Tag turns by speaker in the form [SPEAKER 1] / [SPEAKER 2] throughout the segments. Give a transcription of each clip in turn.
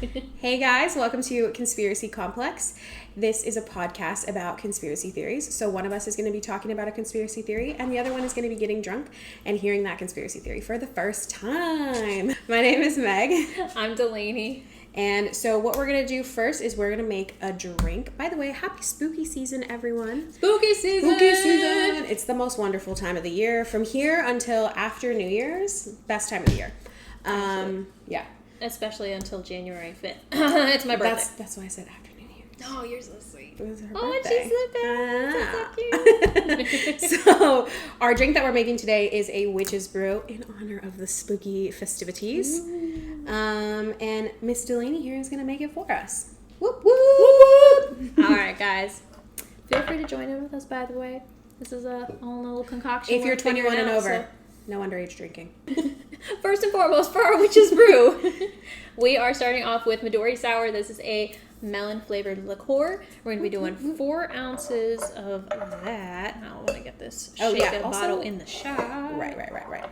[SPEAKER 1] Hey guys, welcome to Conspiracy Complex. This is a podcast about conspiracy theories. So one of us is going to be talking about a conspiracy theory and the other one is going to be getting drunk and hearing that conspiracy theory for the first time. My name is Meg.
[SPEAKER 2] I'm Delaney.
[SPEAKER 1] And so what we're going to do first is we're going to make a drink. By the way, happy spooky season, everyone.
[SPEAKER 2] Spooky season!
[SPEAKER 1] Spooky season! It's the most wonderful time of the year. From here until after New Year's, best time of the year. Yeah.
[SPEAKER 2] Especially until January 5th. It's my birthday.
[SPEAKER 1] That's why I said after New Year's.
[SPEAKER 2] Oh, you're so sweet.
[SPEAKER 1] It was her
[SPEAKER 2] Oh,
[SPEAKER 1] birthday.
[SPEAKER 2] and she's so cute.
[SPEAKER 1] So, our drink that we're making today is a witch's brew in honor of the spooky festivities. And Miss Delaney here is going to make it for us. Whoop, whoop!
[SPEAKER 2] All right, guys. Feel free to join in with us, by the way. This is a own little concoction.
[SPEAKER 1] If you're 21 and over,
[SPEAKER 2] so.
[SPEAKER 1] no underage drinking.
[SPEAKER 2] First and foremost, for our witch's brew, we are starting off with Midori Sour. This is a melon-flavored liqueur. We're going to be doing 4 ounces of that. I want to get this bottle in the shop.
[SPEAKER 1] Right.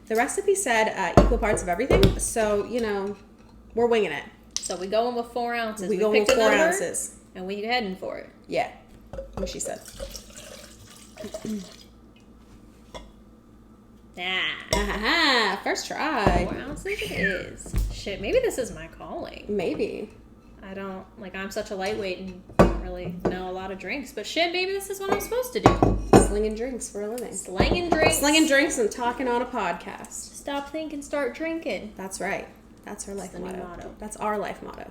[SPEAKER 1] The recipe said equal parts of everything, so, we're winging it.
[SPEAKER 2] So we going with 4 ounces.
[SPEAKER 1] We going with 4 ounces.
[SPEAKER 2] And we heading for it.
[SPEAKER 1] Yeah. What she said. First try.
[SPEAKER 2] 4 ounces it is. Shit, maybe this is my calling.
[SPEAKER 1] Maybe.
[SPEAKER 2] I'm such a lightweight and don't really know a lot of drinks, but shit, maybe this is what I'm supposed to do.
[SPEAKER 1] Slinging drinks for a living.
[SPEAKER 2] Slinging drinks
[SPEAKER 1] and talking on a podcast.
[SPEAKER 2] Stop thinking, start drinking.
[SPEAKER 1] That's right. That's our life motto. That's our life motto.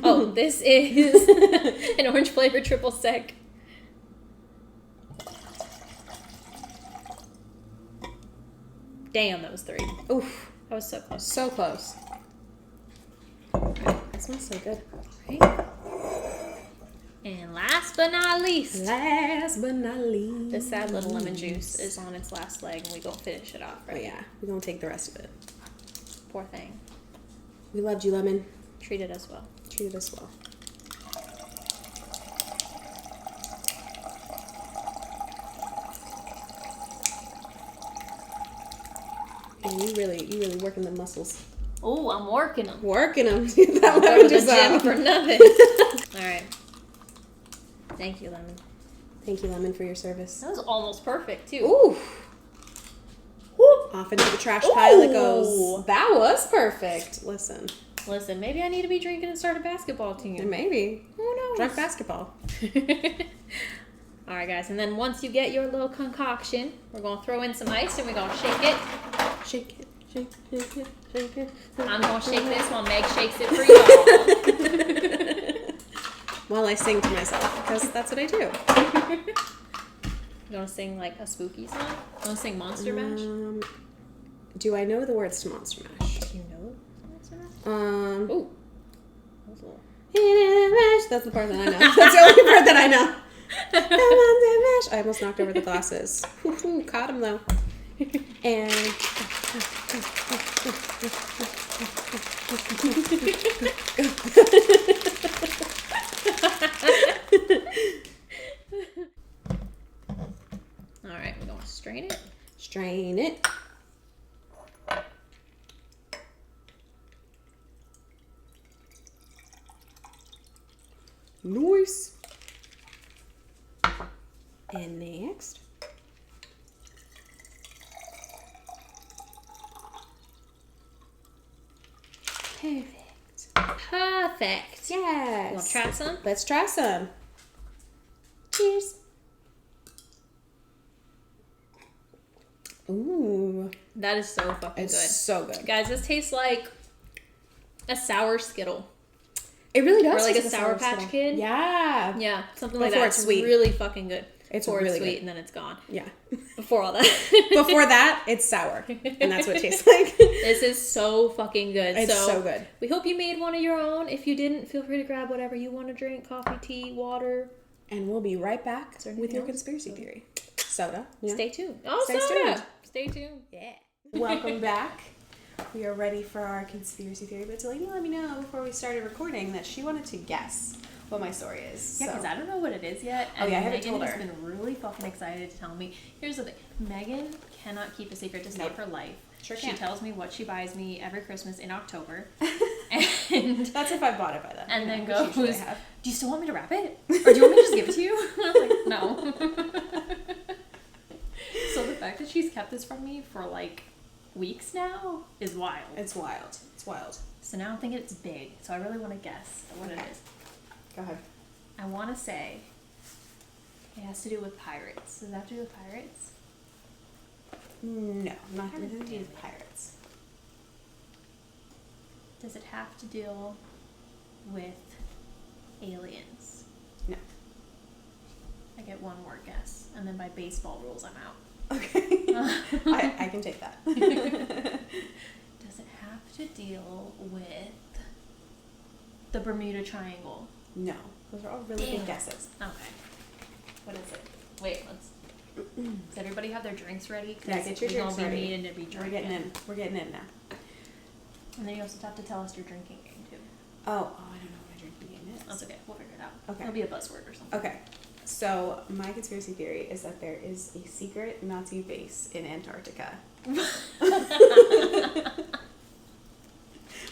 [SPEAKER 2] Oh, this is an orange flavored triple sec. Damn, that was 3.
[SPEAKER 1] Oof.
[SPEAKER 2] That was so close.
[SPEAKER 1] So close. That smells so good.
[SPEAKER 2] Right? And last but not least.
[SPEAKER 1] This
[SPEAKER 2] sad little lemon juice is on its last leg and we gonna finish it off, right?
[SPEAKER 1] Oh yeah, we're gonna take the rest of it.
[SPEAKER 2] Poor thing.
[SPEAKER 1] We loved you, lemon.
[SPEAKER 2] Treat it as well.
[SPEAKER 1] Treat it as well. And you really working the muscles.
[SPEAKER 2] Oh, I'm working them.
[SPEAKER 1] Working them.
[SPEAKER 2] I'll go to the gym for nothing. All right. Thank you, lemon.
[SPEAKER 1] Thank you, lemon, for your service.
[SPEAKER 2] That was almost perfect, too.
[SPEAKER 1] Ooh. Whoop. Off into the trash pile it goes. That was perfect. Listen,
[SPEAKER 2] maybe I need to be drinking and start a basketball team.
[SPEAKER 1] Maybe.
[SPEAKER 2] Who knows?
[SPEAKER 1] Drunk basketball.
[SPEAKER 2] All right, guys. And then once you get your little concoction, we're going to throw in some ice and we're going to shake it.
[SPEAKER 1] Shake it. Shake it.
[SPEAKER 2] I'm going to shake this while Meg shakes it for y'all.
[SPEAKER 1] While I sing to myself, because that's what I do.
[SPEAKER 2] You want to sing like a spooky song? You want to sing Monster Mash?
[SPEAKER 1] Do I know the words to Monster Mash?
[SPEAKER 2] Do you know Monster Mash? Ooh. That was a little...
[SPEAKER 1] That's the part that I know. That's the only part that I know. I almost knocked over the glasses. Caught him though. And
[SPEAKER 2] all right, we're going to strain it.
[SPEAKER 1] Strain it. Nice. And next.
[SPEAKER 2] Perfect.
[SPEAKER 1] Yes.
[SPEAKER 2] You want to try some?
[SPEAKER 1] Let's try some. Cheers. Ooh.
[SPEAKER 2] That is so fucking
[SPEAKER 1] It's
[SPEAKER 2] good.
[SPEAKER 1] so good.
[SPEAKER 2] Guys, this tastes like a sour Skittle.
[SPEAKER 1] It really does.
[SPEAKER 2] Or like
[SPEAKER 1] taste
[SPEAKER 2] a Sour Patch Kid.
[SPEAKER 1] Yeah.
[SPEAKER 2] Yeah, something like
[SPEAKER 1] Before
[SPEAKER 2] that.
[SPEAKER 1] it's sweet.
[SPEAKER 2] Really fucking good.
[SPEAKER 1] It's
[SPEAKER 2] Before
[SPEAKER 1] really
[SPEAKER 2] it's sweet
[SPEAKER 1] good.
[SPEAKER 2] and then it's gone.
[SPEAKER 1] Yeah.
[SPEAKER 2] Before all that.
[SPEAKER 1] Before that, it's sour. And that's what it tastes like.
[SPEAKER 2] This is so fucking good.
[SPEAKER 1] It's so good.
[SPEAKER 2] We hope you made one of your own. If you didn't, feel free to grab whatever you want to drink. Coffee, tea, water.
[SPEAKER 1] And we'll be right back with your
[SPEAKER 2] else?
[SPEAKER 1] conspiracy theory. Soda. Yeah.
[SPEAKER 2] Stay tuned. Oh,
[SPEAKER 1] Stay
[SPEAKER 2] soda.
[SPEAKER 1] tuned.
[SPEAKER 2] Stay tuned.
[SPEAKER 1] Yeah. Welcome back. We are ready for our conspiracy theory. But Delaney let me know before we started recording that she wanted to guess what my story is.
[SPEAKER 3] Yeah, because I don't know what it is yet.
[SPEAKER 1] Oh,
[SPEAKER 3] And
[SPEAKER 1] yeah, I haven't
[SPEAKER 3] Megan
[SPEAKER 1] told
[SPEAKER 3] has
[SPEAKER 1] her.
[SPEAKER 3] been really fucking excited to tell me. Here's the thing. Megan cannot keep a secret to save her life.
[SPEAKER 1] Sure
[SPEAKER 3] She
[SPEAKER 1] can.
[SPEAKER 3] tells me what she buys me every Christmas in October. And
[SPEAKER 1] That's if I bought it by then.
[SPEAKER 3] and then
[SPEAKER 1] which
[SPEAKER 3] goes,
[SPEAKER 1] usually I have.
[SPEAKER 3] do you still want me to wrap it? Or do you want me to just give it to you? And I was like, no. So the fact that she's kept this from me for like weeks now is wild.
[SPEAKER 1] It's wild. It's wild.
[SPEAKER 3] So now I'm thinking it's big. So I really want to guess what it is.
[SPEAKER 1] Go ahead.
[SPEAKER 3] I want to say it has to do with pirates. Does it have to do with pirates?
[SPEAKER 1] No, not nothing to do with pirates.
[SPEAKER 3] Does it have to deal with aliens?
[SPEAKER 1] No.
[SPEAKER 3] I get one more guess, and then by baseball rules, I'm out.
[SPEAKER 1] Okay. I can take that.
[SPEAKER 3] Does it have to deal with the Bermuda Triangle?
[SPEAKER 1] No. Those are all really
[SPEAKER 3] Damn.
[SPEAKER 1] good guesses.
[SPEAKER 3] Okay. What is it? Wait, let's. Does everybody have their drinks ready?
[SPEAKER 1] Yeah, get your drinks
[SPEAKER 3] We're
[SPEAKER 1] ready.
[SPEAKER 3] gonna be needing to be drinking.
[SPEAKER 1] We're getting in now.
[SPEAKER 3] And then you also have to tell us your drinking game too.
[SPEAKER 1] Oh, I don't know what my drinking game is.
[SPEAKER 3] That's okay. We'll figure it out.
[SPEAKER 1] Okay.
[SPEAKER 3] It'll be a buzzword or something.
[SPEAKER 1] Okay. So my conspiracy theory is that there is a secret Nazi base in Antarctica.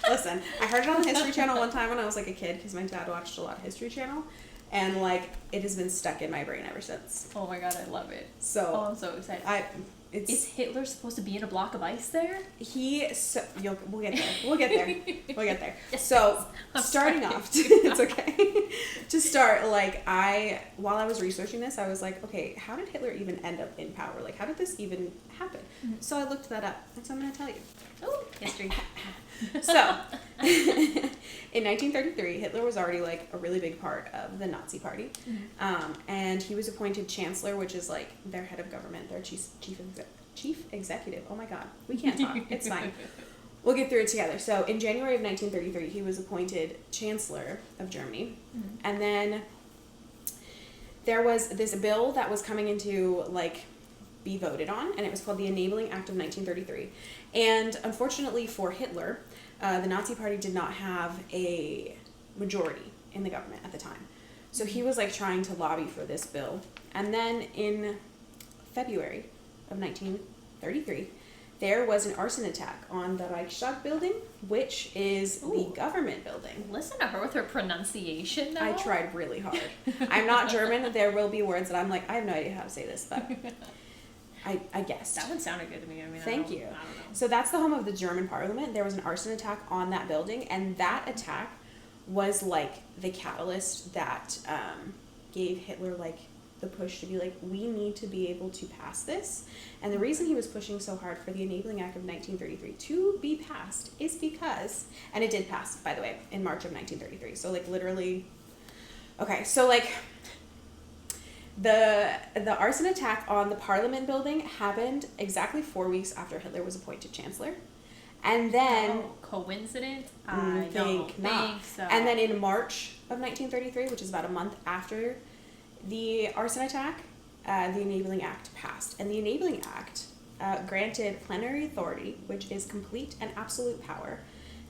[SPEAKER 1] Listen, I heard it on the History Channel one time when I was like a kid because my dad watched a lot of History Channel, and like it has been stuck in my brain ever since.
[SPEAKER 3] Oh my god, I love it.
[SPEAKER 1] So
[SPEAKER 3] Oh, I'm so excited. Is Hitler supposed to be in a block of ice there?
[SPEAKER 1] We'll get there. We'll get there.
[SPEAKER 3] Yes,
[SPEAKER 1] So
[SPEAKER 3] I'm
[SPEAKER 1] starting
[SPEAKER 3] sorry.
[SPEAKER 1] off, it's okay. To start, like while I was researching this, I was like, okay, how did Hitler even end up in power? Like, how did this even happen?
[SPEAKER 3] Mm-hmm.
[SPEAKER 1] So I looked that up, and so I'm going to tell you.
[SPEAKER 3] Oh, history.
[SPEAKER 1] So, in 1933, Hitler was already like a really big part of the Nazi Party, and he was appointed chancellor, which is like their head of government, their chief executive. Oh my God, we can't talk. It's fine. We'll get through it together. So, in January of 1933, he was appointed chancellor of Germany, and then there was this bill that was coming into like be voted on, and it was called the Enabling Act of 1933. And unfortunately for Hitler, the Nazi Party did not have a majority in the government at the time. So he was like trying to lobby for this bill. And then in February of 1933, there was an arson attack on the Reichstag building, which is the government building.
[SPEAKER 3] Listen to her with her pronunciation now.
[SPEAKER 1] I tried really hard. I'm not German. There will be words that I'm like, I have no idea how to say this, but I guessed.
[SPEAKER 3] That one sounded good to me. I mean,
[SPEAKER 1] Thank you.
[SPEAKER 3] I don't know.
[SPEAKER 1] So that's the home of the German parliament. There was an arson attack on that building, and that attack was like the catalyst that gave Hitler like the push to be like, we need to be able to pass this. And the reason he was pushing so hard for the Enabling Act of 1933 to be passed is because, and it did pass, by the way, in March of 1933. So like literally, okay, so like the arson attack on the Parliament building happened exactly 4 weeks after Hitler was appointed chancellor. And then
[SPEAKER 3] coincidence? I don't think so.
[SPEAKER 1] And then in March of 1933, which is about a month after the arson attack, the Enabling Act passed. And the Enabling Act granted plenary authority, which is complete and absolute power,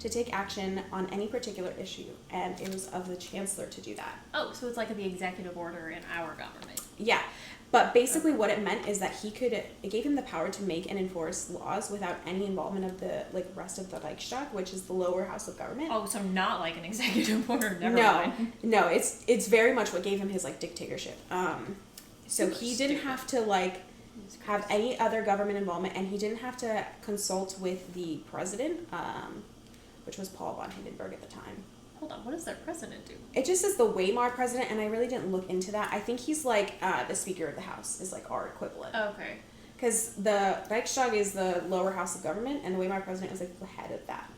[SPEAKER 1] to take action on any particular issue. And it was of the chancellor to do that.
[SPEAKER 3] Oh, so it's like the executive order in our government.
[SPEAKER 1] Yeah. But basically what it meant is that it gave him the power to make and enforce laws without any involvement of the rest of the Reichstag, which is the lower house of government.
[SPEAKER 3] Oh, so not like an executive order. Never mind.
[SPEAKER 1] No, it's very much what gave him his dictatorship. So he didn't have to have any other government involvement, and he didn't have to consult with the president, which was Paul von Hindenburg at the time.
[SPEAKER 3] Hold on, what does their president do?
[SPEAKER 1] It just says the Weimar president, and I really didn't look into that. I think he's the Speaker of the House is our equivalent.
[SPEAKER 3] Okay.
[SPEAKER 1] Because the Reichstag is the lower house of government, and the Weimar president is the head of that.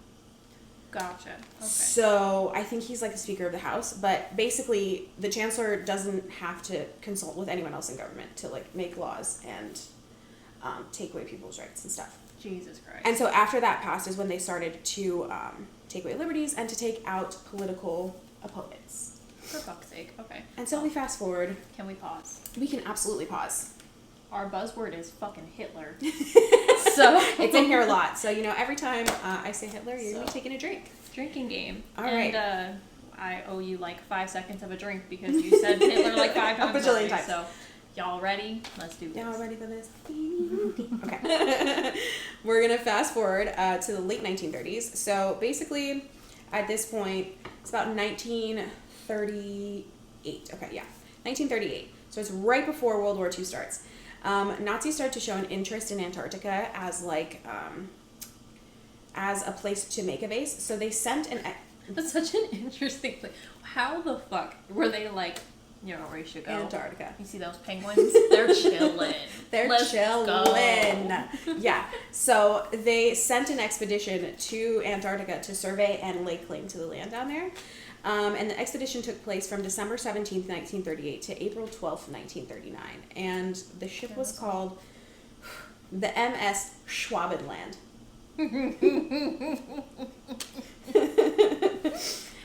[SPEAKER 3] Gotcha. Okay.
[SPEAKER 1] So I think he's the Speaker of the House, but basically the Chancellor doesn't have to consult with anyone else in government to make laws and take away people's rights and stuff.
[SPEAKER 3] Jesus Christ.
[SPEAKER 1] And so after that passed is when they started to take away liberties and to take out political opponents.
[SPEAKER 3] For fuck's sake. Okay.
[SPEAKER 1] And so we fast forward.
[SPEAKER 3] Can we pause?
[SPEAKER 1] We can absolutely pause.
[SPEAKER 3] Our buzzword is fucking Hitler.
[SPEAKER 1] So it's in here a lot. So every time I say Hitler, you're gonna be taking a drink.
[SPEAKER 3] Drinking game.
[SPEAKER 1] All right.
[SPEAKER 3] And I owe you 5 seconds of a drink because you said Hitler 5 times.
[SPEAKER 1] A bajillion
[SPEAKER 3] already.
[SPEAKER 1] times.
[SPEAKER 3] So y'all ready? Let's do this.
[SPEAKER 1] Y'all ready for this? Okay. We're gonna fast forward to the late 1930s. So basically, at this point, it's about 1938. Okay, yeah, 1938. So it's right before World War II starts. Nazis start to show an interest in Antarctica as like as a place to make a base. So they sent an.
[SPEAKER 3] That's such an interesting place. How the fuck were they like? You know where you should go.
[SPEAKER 1] Antarctica.
[SPEAKER 3] You see those penguins? They're chilling.
[SPEAKER 1] Let's chilling. Go. Yeah. So they sent an expedition to Antarctica to survey and lay claim to the land down there. And the expedition took place from December 17th, 1938 to April 12th, 1939. And the ship was called the MS Schwabenland.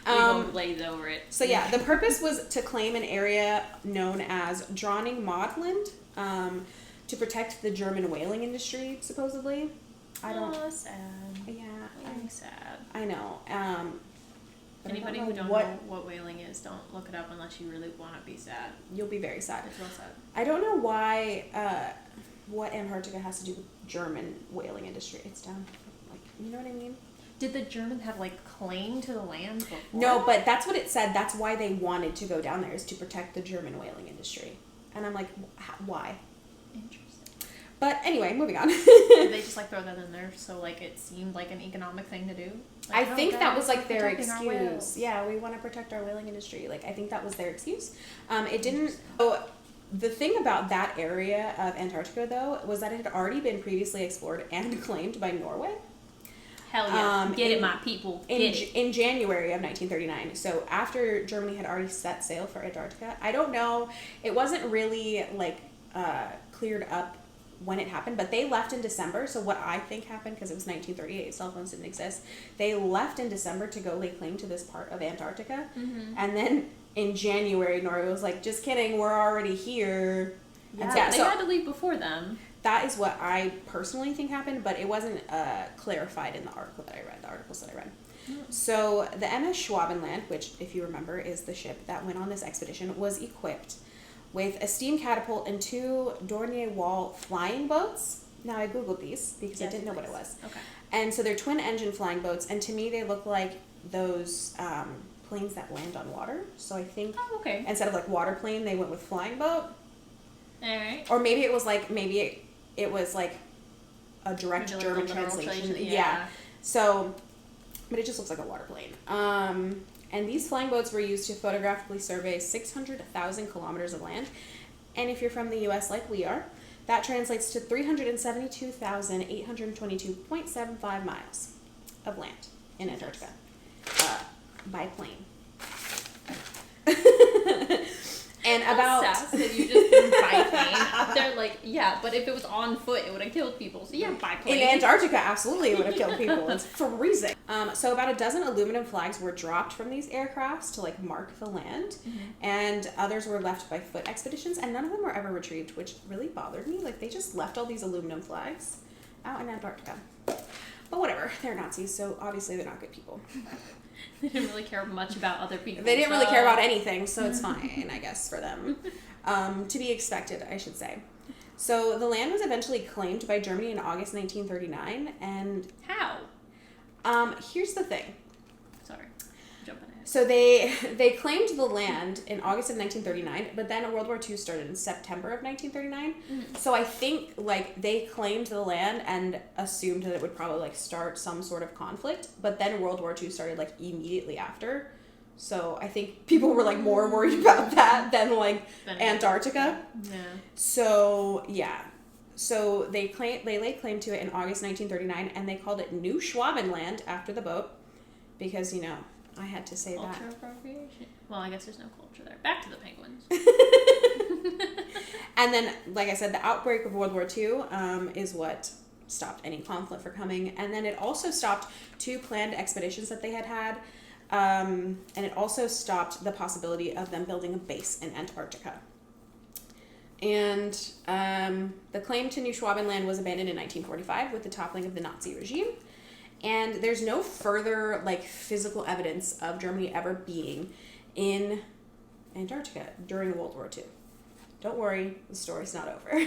[SPEAKER 3] We gonna blaze over it.
[SPEAKER 1] So yeah, the purpose was to claim an area known as Dronning Maudland, to protect the German whaling industry, supposedly. I don't.
[SPEAKER 3] Oh, sad.
[SPEAKER 1] Yeah,
[SPEAKER 3] I'm sad.
[SPEAKER 1] I know. But
[SPEAKER 3] Anybody who don't know what whaling is, don't look it up unless you really want to be sad.
[SPEAKER 1] You'll be very sad.
[SPEAKER 3] It's real sad.
[SPEAKER 1] I don't know why. What Antarctica has to do with German whaling industry? It's down. Like, you know what I mean?
[SPEAKER 3] Did the Germans have like claim to the land before?
[SPEAKER 1] No, but that's what it said. That's why they wanted to go down there, is to protect the German whaling industry. And I'm like, why?
[SPEAKER 3] Interesting.
[SPEAKER 1] But anyway, moving on.
[SPEAKER 3] Did they just like throw that in there so like it seemed like an economic thing to do? Like,
[SPEAKER 1] I think that was like their
[SPEAKER 3] protecting our
[SPEAKER 1] excuse.
[SPEAKER 3] whales.
[SPEAKER 1] Yeah, we want to protect our whaling industry. Like, I think that was their excuse. It didn't. Oh, the thing about that area of Antarctica, though, was that it had already been previously explored and claimed by Norway.
[SPEAKER 3] Hell yeah. Get it, my people.
[SPEAKER 1] In January of 1939. So after Germany had already set sail for Antarctica. I don't know. It wasn't really like cleared up when it happened, but they left in December. So what I think happened, because it was 1938, cell phones didn't exist, they left in December to go lay claim to this part of Antarctica.
[SPEAKER 3] Mm-hmm.
[SPEAKER 1] And then in January, Norway was like, just kidding, we're already here.
[SPEAKER 3] Yeah, they had to leave before them.
[SPEAKER 1] That is what I personally think happened, but it wasn't clarified in the article that I read, the articles that I read. Mm. So the MS Schwabenland, which, if you remember, is the ship that went on this expedition, was equipped with a steam catapult and 2 Dornier Wall flying boats. Now, I Googled these because I didn't know what it was.
[SPEAKER 3] Okay.
[SPEAKER 1] And so they're twin-engine flying boats, and to me they look like those planes that land on water. So I think instead of like water plane, they went with flying boat.
[SPEAKER 3] All right.
[SPEAKER 1] Or maybe it was like, it was like a direct German translation. Yeah. So, but it just looks like a water plane. And these flying boats were used to photographically survey 600,000 kilometers of land. And if you're from the U.S. like we are, that translates to 372,822.75 miles of land in Antarctica by plane. And about
[SPEAKER 3] sass that you just did by plane. They're like, yeah, but if it was on foot, it would have killed people. So yeah, by plane.
[SPEAKER 1] In Antarctica, absolutely, it would have killed people. It's freezing. So about a dozen aluminum flags were dropped from these aircrafts to like mark the land, and others were left by foot expeditions, and none of them were ever retrieved, which really bothered me. Like, they just left all these aluminum flags out in Antarctica. But whatever, they're Nazis, so obviously they're not good people.
[SPEAKER 3] They didn't really care much about other people.
[SPEAKER 1] They didn't really care about anything, so it's fine, I guess, for them. To be expected, I should say. So the land was eventually claimed by Germany in August 1939, and...
[SPEAKER 3] How?
[SPEAKER 1] Here's the thing.
[SPEAKER 3] Sorry, jumping ahead.
[SPEAKER 1] So they claimed the land in August of 1939, but then World War II started in September of 1939. Mm-hmm. So I think like they claimed the land and assumed that it would probably like start some sort of conflict, but then World War II started like immediately after. So I think people were like more worried about that than like Antarctica.
[SPEAKER 3] Yeah.
[SPEAKER 1] So yeah. So they laid claim to it in August 1939, and they called it New Schwabenland after the boat because, you know, I had to say
[SPEAKER 3] culture
[SPEAKER 1] that.
[SPEAKER 3] Appropriation. Well, I guess there's no culture there. Back to the penguins.
[SPEAKER 1] And then, like I said, the outbreak of World War II is what stopped any conflict from coming. And then it also stopped 2 planned expeditions that they had. And it also stopped the possibility of them building a base in Antarctica. And the claim to New Schwabenland was abandoned in 1945 with the toppling of the Nazi regime. And there's no further like physical evidence of Germany ever being in Antarctica during World War II. Don't worry, the story's not over.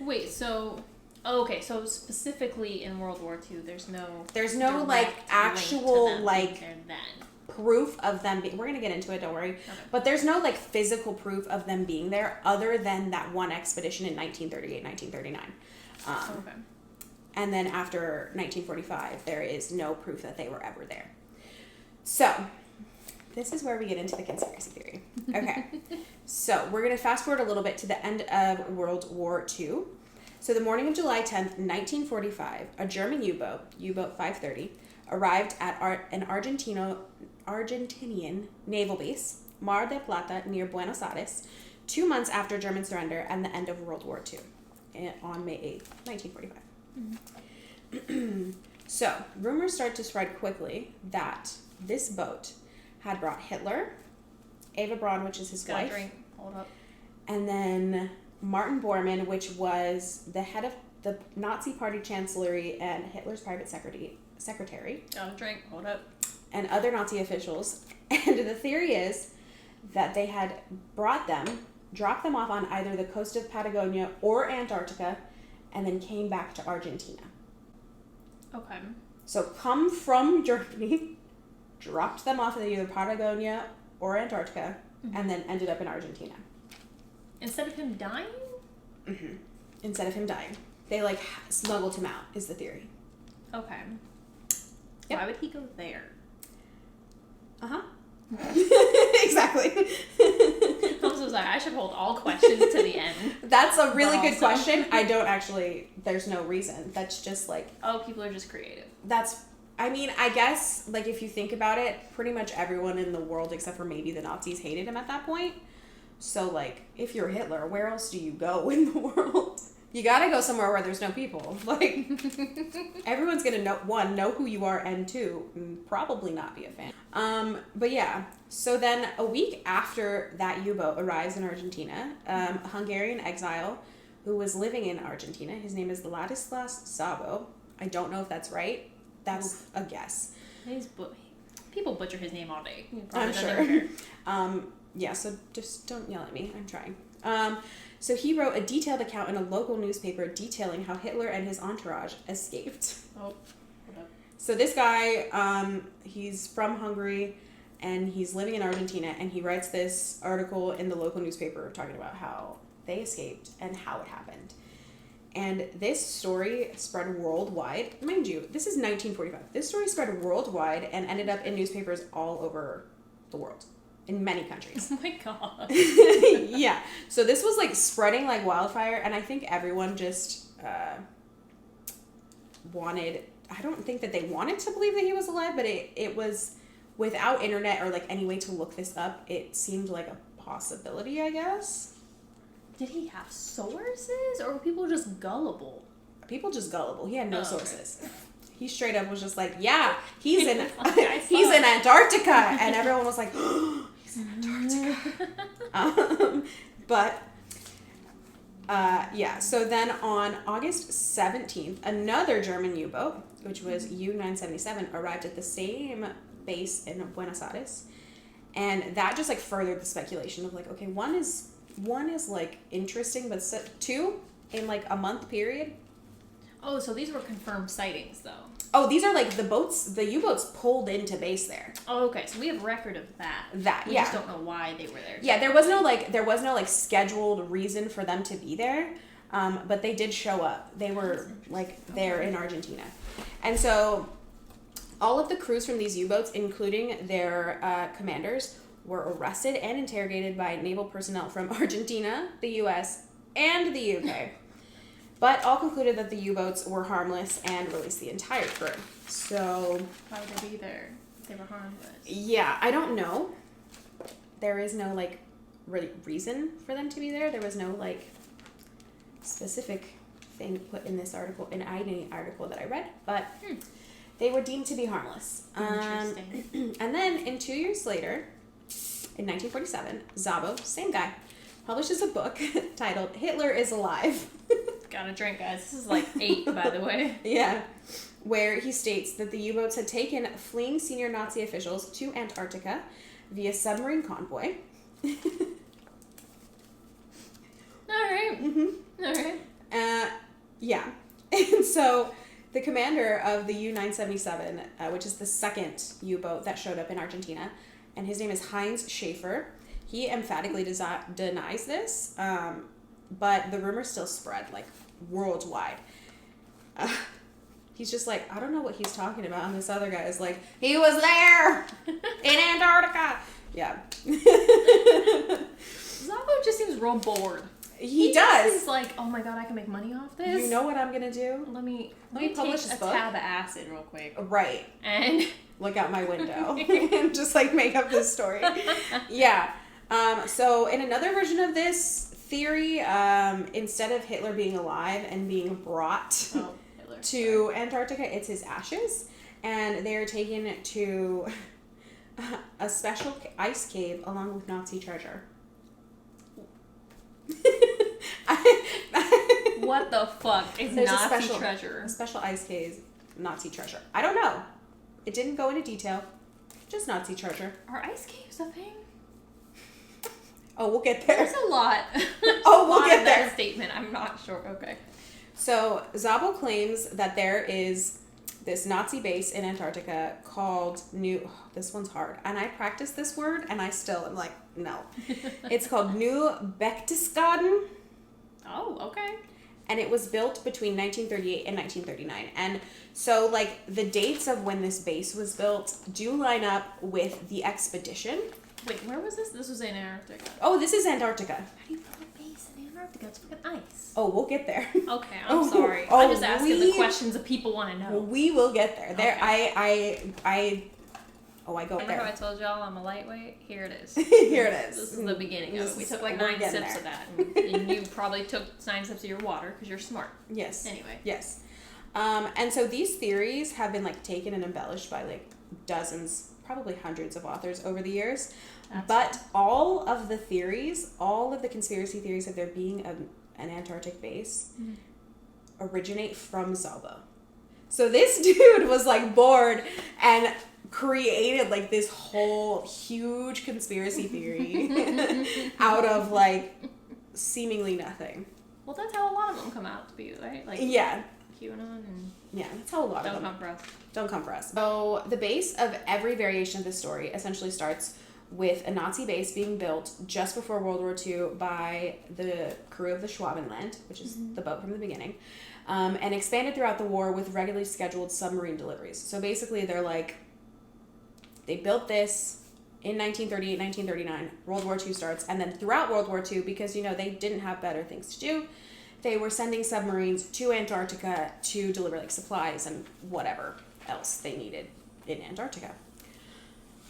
[SPEAKER 3] Wait, so Oh, okay, so specifically in World War II, there's no
[SPEAKER 1] like
[SPEAKER 3] direct link to
[SPEAKER 1] actual
[SPEAKER 3] them
[SPEAKER 1] like
[SPEAKER 3] being there then.
[SPEAKER 1] proof of them being, we're gonna get into it, don't worry.
[SPEAKER 3] Okay.
[SPEAKER 1] But there's no like physical proof of them being there other than that one expedition in 1938, 1939.
[SPEAKER 3] Okay.
[SPEAKER 1] And then after 1945, there is no proof that they were ever there. So, this is where we get into the conspiracy theory. Okay. So, we're going to fast forward a little bit to the end of World War II. So, the morning of July 10th, 1945, a German U-boat, U-boat 530, arrived at an Argentinian naval base, Mar del Plata, near Buenos Aires, 2 months after German surrender and the end of World War II, on May 8th, 1945. So, rumors start to spread quickly that this boat had brought Hitler, Eva Braun, which is his
[SPEAKER 3] Got a
[SPEAKER 1] wife,
[SPEAKER 3] drink. Hold up.
[SPEAKER 1] and then Martin Bormann, which was the head of the Nazi Party Chancellery and Hitler's private secretary,
[SPEAKER 3] Got a drink. Hold up.
[SPEAKER 1] and other Nazi officials. And the theory is that they had dropped them off on either the coast of Patagonia or Antarctica, and then came back to Argentina.
[SPEAKER 3] Okay.
[SPEAKER 1] So come from Germany, dropped them off at either Patagonia or Antarctica, and then ended up in Argentina.
[SPEAKER 3] Instead of him dying?
[SPEAKER 1] Mm-hmm. Instead of him dying. They like smuggled him out, is the theory.
[SPEAKER 3] Okay.
[SPEAKER 1] Yep.
[SPEAKER 3] Why would he go there?
[SPEAKER 1] Uh-huh. Exactly.
[SPEAKER 3] I'm so sorry. I should hold all questions to the end.
[SPEAKER 1] That's a really
[SPEAKER 3] But
[SPEAKER 1] good
[SPEAKER 3] also-
[SPEAKER 1] question. I don't actually, there's no reason. That's just like,
[SPEAKER 3] Oh, people are just creative.
[SPEAKER 1] I mean, I guess, like, if you think about it, pretty much everyone in the world, except for maybe the Nazis, hated him at that point. So, like, if you're Hitler, where else do you go in the world? You gotta go somewhere where there's no people. Like, everyone's gonna know who you are, and two, probably not be a fan. But yeah, so then a week after that U-boat arrives in Argentina, a Hungarian exile who was living in Argentina, his name is Ladislas Sabo. I don't know if that's right. That's a guess.
[SPEAKER 3] People butcher his name all day.
[SPEAKER 1] I'm sure. Yeah, so just don't yell at me. I'm trying. So he wrote a detailed account in a local newspaper detailing how Hitler and his entourage escaped.
[SPEAKER 3] Oh, hold up.
[SPEAKER 1] So this guy, he's from Hungary, and he's living in Argentina, and he writes this article in the local newspaper talking about how they escaped and how it happened. And this story spread worldwide. Mind you, this is 1945. This story spread worldwide and ended up in newspapers all over the world, in many countries.
[SPEAKER 3] Oh my god.
[SPEAKER 1] Yeah. So this was like spreading like wildfire, and I think everyone just wanted, I don't think that they wanted to believe that he was alive, but it was, without internet or like any way to look this up, it seemed like a possibility, I guess.
[SPEAKER 3] Did he have sources, or were people just gullible?
[SPEAKER 1] People just gullible. He had no
[SPEAKER 3] Oh, okay.
[SPEAKER 1] sources. He straight up was just like, yeah, he's in
[SPEAKER 3] I
[SPEAKER 1] he's
[SPEAKER 3] saw
[SPEAKER 1] in Antarctica, and everyone was like, oh, he's in Antarctica. But yeah, so then on August 17th, another German U-boat, which was U-977, arrived at the same base in Buenos Aires, and that just like furthered the speculation of like, okay, one is like interesting, but two in like a month period.
[SPEAKER 3] Oh, so these were confirmed sightings, though.
[SPEAKER 1] Oh, these are like the U-boats pulled into base there.
[SPEAKER 3] Oh, okay. So we have record of that. We
[SPEAKER 1] Yeah.
[SPEAKER 3] just don't know why they were there.
[SPEAKER 1] Yeah, there was no like scheduled reason for them to be there, but they did show up. They were like there in Argentina, and so all of the crews from these U-boats, including their commanders, were arrested and interrogated by naval personnel from Argentina, the U.S., and the UK. But all concluded that the U-boats were harmless and released the entire crew. So,
[SPEAKER 3] Why would they be there? They were harmless.
[SPEAKER 1] yeah, I don't know. There is no, like, really reason for them to be there. There was no, like, specific thing put in this article, in any article that I read. But they were deemed to be harmless.
[SPEAKER 3] Interesting.
[SPEAKER 1] And then, 2 years later, in 1947, Szabo, same guy, publishes a book titled Hitler is Alive.
[SPEAKER 3] Got a drink, guys. This is like 8, by the way.
[SPEAKER 1] Yeah, where he states that the U-boats had taken fleeing senior Nazi officials to Antarctica via submarine convoy.
[SPEAKER 3] All right.
[SPEAKER 1] Mm-hmm.
[SPEAKER 3] All right.
[SPEAKER 1] Yeah. And so the commander of the U-977, which is the second U-boat that showed up in Argentina, and his name is Heinz Schaefer. He emphatically denies this, but the rumor still spread, like, worldwide. He's just like, I don't know what he's talking about. And this other guy is like, he was there in Antarctica. Yeah.
[SPEAKER 3] Zabo just seems real bored.
[SPEAKER 1] He does.
[SPEAKER 3] He's like, oh my god, I can make money off this.
[SPEAKER 1] You know what I'm gonna do?
[SPEAKER 3] Let me
[SPEAKER 1] publish
[SPEAKER 3] take
[SPEAKER 1] this
[SPEAKER 3] a
[SPEAKER 1] book.
[SPEAKER 3] tab of acid real quick.
[SPEAKER 1] Right.
[SPEAKER 3] And
[SPEAKER 1] look out my window and just like make up this story. Yeah. So in another version of this theory, instead of Hitler being alive and being brought to Antarctica, it's his ashes, and they're taken to a special ice cave along with Nazi treasure.
[SPEAKER 3] What the fuck is Nazi treasure?
[SPEAKER 1] A special ice cave, Nazi treasure. I don't know. It didn't go into detail. Just Nazi treasure.
[SPEAKER 3] Are ice caves a thing?
[SPEAKER 1] Oh, we'll get there.
[SPEAKER 3] There's a lot.
[SPEAKER 1] Oh, we'll get there.
[SPEAKER 3] That statement. I'm not sure. Okay.
[SPEAKER 1] So Zabo claims that there is this Nazi base in Antarctica called this one's hard. And I practiced this word and I still am like, no. It's called New Berchtesgaden.
[SPEAKER 3] Oh, okay.
[SPEAKER 1] And it was built between 1938 and 1939. And so, like, the dates of when this base was built do line up with the expedition.
[SPEAKER 3] Wait, where was this? This was in Antarctica.
[SPEAKER 1] Oh, this is Antarctica.
[SPEAKER 3] How do you build a base in Antarctica? It's fucking ice.
[SPEAKER 1] Oh, we'll get there.
[SPEAKER 3] Okay, I'm sorry.
[SPEAKER 1] Oh,
[SPEAKER 3] I'm just asking the questions that people want to know.
[SPEAKER 1] We will get there. There,
[SPEAKER 3] Okay.
[SPEAKER 1] I go
[SPEAKER 3] Remember
[SPEAKER 1] there.
[SPEAKER 3] how I told y'all I'm a lightweight? Here it is.
[SPEAKER 1] Here it is.
[SPEAKER 3] This is the beginning of it. We took like
[SPEAKER 1] we're
[SPEAKER 3] 9
[SPEAKER 1] getting
[SPEAKER 3] sips
[SPEAKER 1] there.
[SPEAKER 3] of that. And you probably took 9 sips of your water because you're smart.
[SPEAKER 1] Yes.
[SPEAKER 3] Anyway.
[SPEAKER 1] Yes. And so these theories have been like taken and embellished by like dozens, probably hundreds of authors over the years. But all of the conspiracy theories of there being an Antarctic base originate from Zabo. So this dude was like bored and created like this whole huge conspiracy theory out of like seemingly nothing.
[SPEAKER 3] Well, that's how a lot of them come out to be, right? Like
[SPEAKER 1] Yeah.
[SPEAKER 3] QAnon and
[SPEAKER 1] Yeah, that's how a lot of them.
[SPEAKER 3] don't come for us.
[SPEAKER 1] Don't come for us. So the base of every variation of this story essentially starts with a Nazi base being built just before World War II by the crew of the Schwabenland, which is the boat from the beginning, and expanded throughout the war with regularly scheduled submarine deliveries. So basically they're like, they built this in 1938, 1939, World War II starts, and then throughout World War II, because, you know, they didn't have better things to do, they were sending submarines to Antarctica to deliver, like, supplies and whatever else they needed in Antarctica.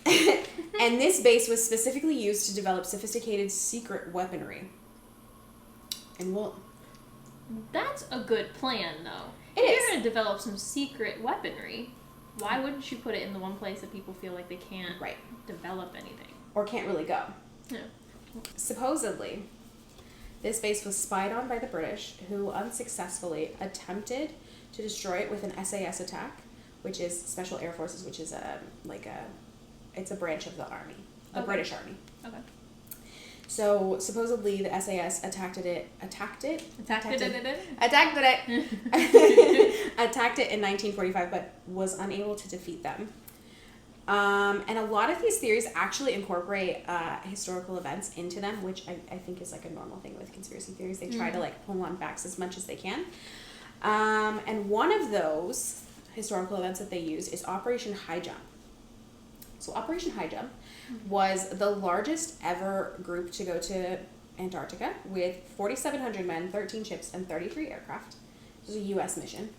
[SPEAKER 1] And this base was specifically used to develop sophisticated secret weaponry. And
[SPEAKER 3] That's a good plan, though.
[SPEAKER 1] It
[SPEAKER 3] if
[SPEAKER 1] is.
[SPEAKER 3] you're going to develop some secret weaponry, why wouldn't you put it in the one place that people feel like they can't develop anything?
[SPEAKER 1] Or can't really go.
[SPEAKER 3] Yeah.
[SPEAKER 1] Supposedly, this base was spied on by the British, who unsuccessfully attempted to destroy it with an SAS attack, which is Special Air Forces, which is it's a branch of the army, the British Army.
[SPEAKER 3] Okay.
[SPEAKER 1] So supposedly the SAS attacked it in 1945, but was unable to defeat them. And a lot of these theories actually incorporate historical events into them, which I think is like a normal thing with conspiracy theories. They try to like pull on facts as much as they can. And one of those historical events that they use is Operation High Jump. So Operation High Jump was the largest ever group to go to Antarctica with 4,700 men, 13 ships, and 33 aircraft. It was a U.S. mission.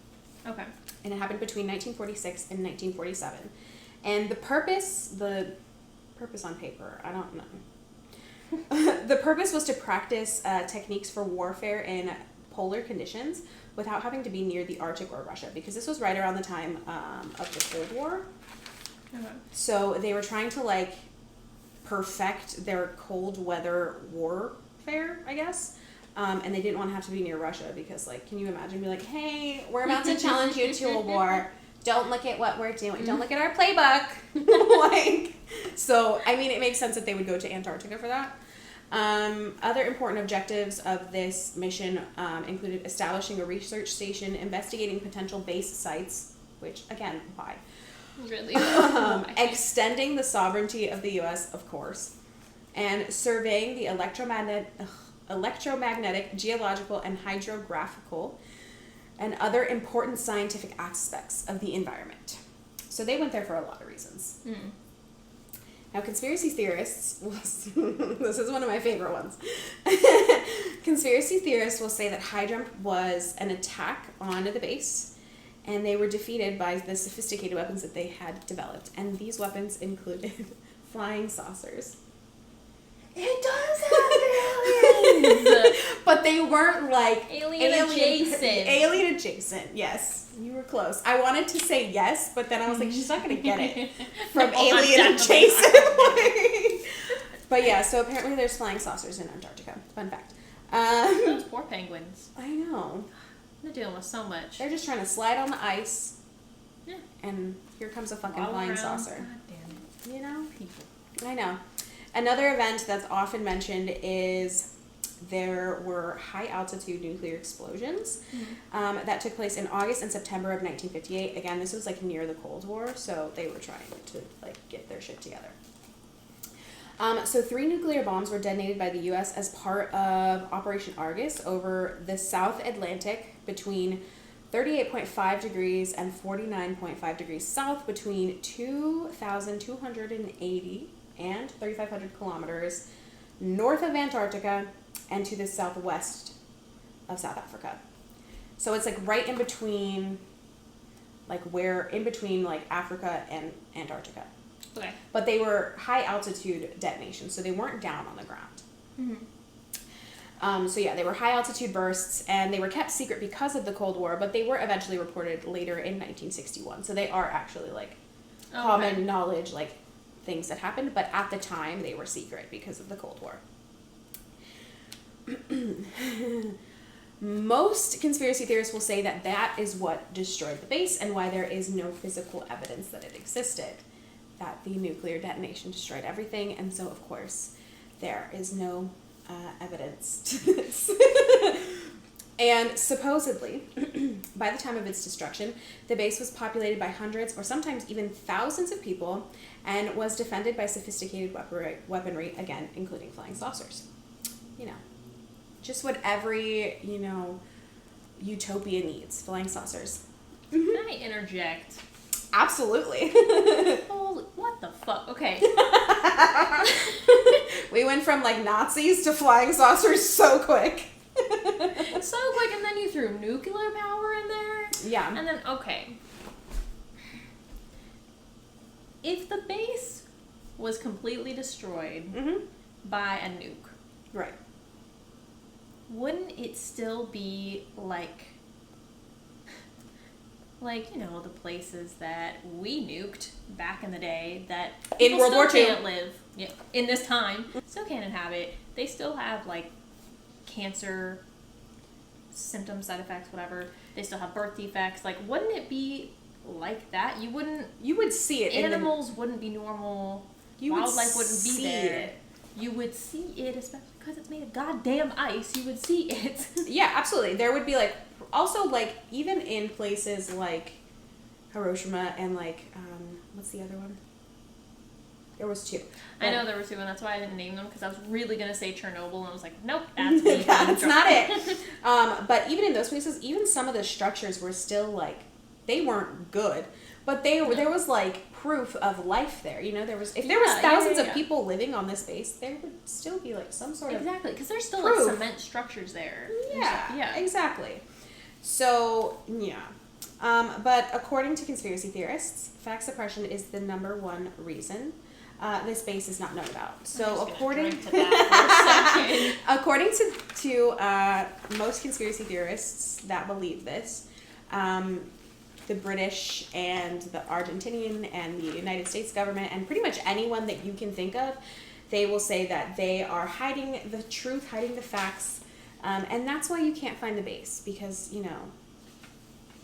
[SPEAKER 3] Okay.
[SPEAKER 1] And it happened between 1946 and 1947. And the purpose on paper, I don't know. The purpose was to practice techniques for warfare in polar conditions without having to be near the Arctic or Russia, because this was right around the time of the Cold War.
[SPEAKER 3] Okay.
[SPEAKER 1] So they were trying to like perfect their cold weather warfare, I guess. And they didn't want to have to be near Russia because, like, can you imagine being like, hey, we're about to challenge you to a war. Don't look at what we're doing. Don't look at our playbook. Like, so, I mean, it makes sense that they would go to Antarctica for that. Other important objectives of this mission included establishing a research station, investigating potential base sites, which, again, why?
[SPEAKER 2] Really?
[SPEAKER 1] Extending the sovereignty of the U.S., of course, and surveying the electromagnetic, geological, and hydrographical, and other important scientific aspects of the environment. So they went there for a lot of reasons. Now, conspiracy theorists, this is one of my favorite ones. Conspiracy theorists will say that high jump was an attack on the base, and they were defeated by the sophisticated weapons that they had developed. And these weapons included flying saucers. It does have aliens! But they weren't like
[SPEAKER 2] Alien adjacent.
[SPEAKER 1] Alien adjacent, yes. You were close. I wanted to say yes, but then I was like, she's not going to get it from alien adjacent. But yeah, so apparently there's flying saucers in Antarctica. Fun fact.
[SPEAKER 2] Those poor penguins.
[SPEAKER 1] I know.
[SPEAKER 2] They're dealing with so much.
[SPEAKER 1] They're just trying to slide on the ice.
[SPEAKER 2] Yeah.
[SPEAKER 1] And here comes a fucking
[SPEAKER 2] All
[SPEAKER 1] flying
[SPEAKER 2] around.
[SPEAKER 1] saucer.
[SPEAKER 2] God damn it.
[SPEAKER 1] You know?
[SPEAKER 2] People.
[SPEAKER 1] I know. Another event that's often mentioned is there were high altitude nuclear explosions that took place in August and September of 1958. Again, this was like near the Cold War, so they were trying to like get their shit together. So 3 nuclear bombs were detonated by the U.S. as part of Operation Argus over the South Atlantic between 38.5 degrees and 49.5 degrees south between 2,280 and 3,500 kilometers north of Antarctica and to the southwest of South Africa. So it's like right in between, like Africa and Antarctica.
[SPEAKER 2] Okay.
[SPEAKER 1] But they were high altitude detonations, so they weren't down on the ground. So yeah, they were high altitude bursts, and they were kept secret because of the Cold War, but they were eventually reported later in 1961. So they are actually like common knowledge, like things that happened, but at the time they were secret because of the Cold War. Most conspiracy theorists will say that that is what destroyed the base and why there is no physical evidence that it existed, that the nuclear detonation destroyed everything, and so of course there is no evidence to this. And supposedly, by the time of its destruction, the base was populated by hundreds or sometimes even thousands of people and was defended by sophisticated weaponry, again, including flying saucers. You know, just what every, utopia needs, flying saucers.
[SPEAKER 2] Can I interject?
[SPEAKER 1] Absolutely.
[SPEAKER 2] Holy, what the fuck? Okay.
[SPEAKER 1] We went from like Nazis to flying saucers so quick.
[SPEAKER 2] So quick, and then you threw nuclear power in there?
[SPEAKER 1] Yeah.
[SPEAKER 2] And then, okay. If the base was completely destroyed by a nuke,
[SPEAKER 1] Right.
[SPEAKER 2] wouldn't it still be like, the places that we nuked back in the day that
[SPEAKER 1] In World War II.
[SPEAKER 2] can't live in this time, still can't inhabit. They still have like cancer symptoms, side effects, whatever. They still have birth defects. Like, wouldn't it be like that? You would
[SPEAKER 1] see it.
[SPEAKER 2] Animals wouldn't be normal. Wildlife wouldn't be there.
[SPEAKER 1] It.
[SPEAKER 2] You would see it, especially because it's made of goddamn ice. You would see it.
[SPEAKER 1] Yeah, absolutely. There would be like, also like, even in places like Hiroshima and like, what's the other one? There was 2.
[SPEAKER 2] I know there were 2, and that's why I didn't name them, because I was really going to say Chernobyl, and I was like, nope, that's me.
[SPEAKER 1] That's not it. But even in those places, even some of the structures were still like, they weren't good, but there was like proof of life there. There was, if there was thousands of people living on this base, there would still be like some sort of
[SPEAKER 2] exactly, because there's still
[SPEAKER 1] proof.
[SPEAKER 2] like cement structures there.
[SPEAKER 1] Yeah, exactly. So yeah, but according to conspiracy theorists, fact suppression is the number one reason this base is not known about. So according to that according to most conspiracy theorists that believe this, the British and the Argentinian and the United States government and pretty much anyone that you can think of, they will say that they are hiding the truth, hiding the facts, and that's why you can't find the base, because,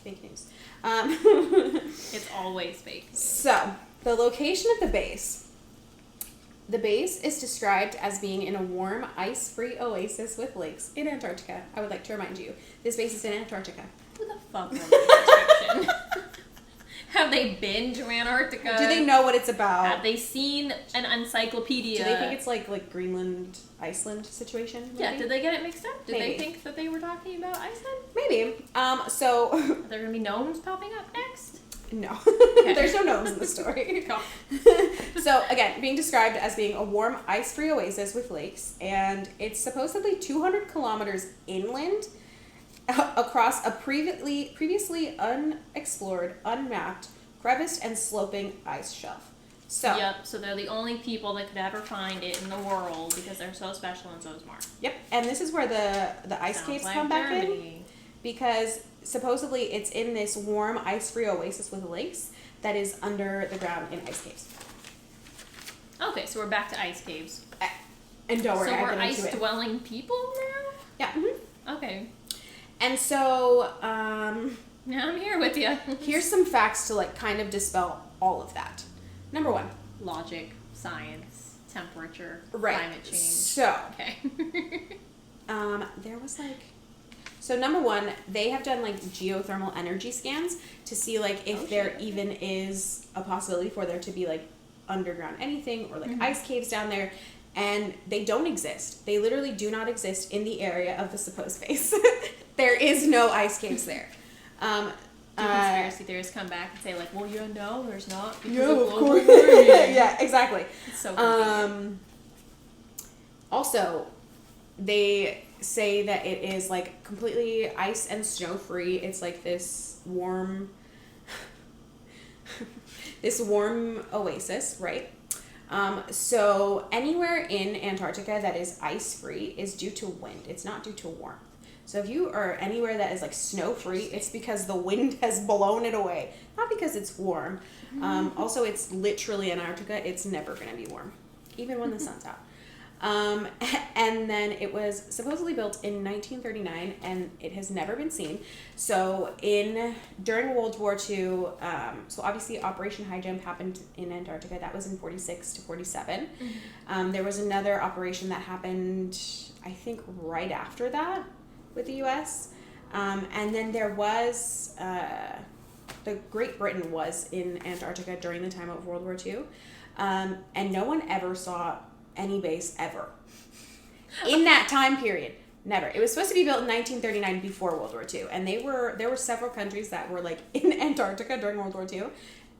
[SPEAKER 1] fake news.
[SPEAKER 2] It's always fake news.
[SPEAKER 1] So, the location of the base The base is described as being in a warm, ice-free oasis with lakes in Antarctica. I would like to remind you, this base is in Antarctica.
[SPEAKER 3] Who the fuck wrote this description? Have they been to Antarctica?
[SPEAKER 1] Do they know what it's about?
[SPEAKER 3] Have they seen an encyclopedia?
[SPEAKER 1] Do they think it's like Greenland, Iceland situation? Maybe?
[SPEAKER 3] Yeah, did they get it mixed up? Did
[SPEAKER 1] Maybe.
[SPEAKER 3] they think that they were talking about Iceland?
[SPEAKER 1] Maybe. So...
[SPEAKER 3] Are there going to be gnomes popping up next?
[SPEAKER 1] No.
[SPEAKER 3] Okay.
[SPEAKER 1] There's no gnomes in the story. So, again, being described as being a warm, ice-free oasis with lakes, and it's supposedly 200 kilometers inland across a previously unexplored, unmapped, creviced, and sloping ice shelf. So,
[SPEAKER 3] Yep, so they're the only people that could ever find it in the world because they're so special and so smart.
[SPEAKER 1] Yep, and this is where the ice
[SPEAKER 3] Sounds
[SPEAKER 1] caves
[SPEAKER 3] like
[SPEAKER 1] come back in,
[SPEAKER 3] Germany.
[SPEAKER 1] because supposedly it's in this warm, ice-free oasis with lakes that is under the ground in ice caves.
[SPEAKER 3] Okay, so we're back to ice caves.
[SPEAKER 1] And don't worry,
[SPEAKER 3] So
[SPEAKER 1] I've
[SPEAKER 3] we're
[SPEAKER 1] been into it.
[SPEAKER 3] ice-dwelling people now?
[SPEAKER 1] Yeah. Mm-hmm.
[SPEAKER 3] Okay.
[SPEAKER 1] And so,
[SPEAKER 3] Now I'm here with you.
[SPEAKER 1] here's some facts to like kind of dispel all of that. Number one.
[SPEAKER 3] Logic, science, temperature,
[SPEAKER 1] Right.
[SPEAKER 3] climate change.
[SPEAKER 1] So,
[SPEAKER 3] Okay.
[SPEAKER 1] there was like, so number one, they have done like geothermal energy scans to see like if there even is a possibility for there to be like underground anything or like ice caves down there. And they don't exist. They literally do not exist in the area of the supposed base. There is no ice caves there.
[SPEAKER 3] Do conspiracy theorists come back and say like, well, no, there's not because
[SPEAKER 1] Yeah,
[SPEAKER 3] of
[SPEAKER 1] of
[SPEAKER 3] global
[SPEAKER 1] course.
[SPEAKER 3] warming.
[SPEAKER 1] Yeah, exactly.
[SPEAKER 3] It's so convenient.
[SPEAKER 1] Also, they say that it is like completely ice and snow free. It's like this warm oasis, right? So anywhere in Antarctica that is ice free is due to wind. It's not due to warmth. So if you are anywhere that is like snow free, it's because the wind has blown it away, not because it's warm. Also, it's literally Antarctica. It's never going to be warm, even when the sun's out. And then it was supposedly built in 1939, and it has never been seen. So during World War II, so obviously Operation High Jump happened in Antarctica. That was in 46 to 47. There was another operation that happened, I think, right after that with the U.S. And then there was, the Great Britain was in Antarctica during the time of World War II. And no one ever saw any base ever in that time period. Never. It was supposed to be built in 1939 before World War II, and there were several countries that were like in Antarctica during World War II,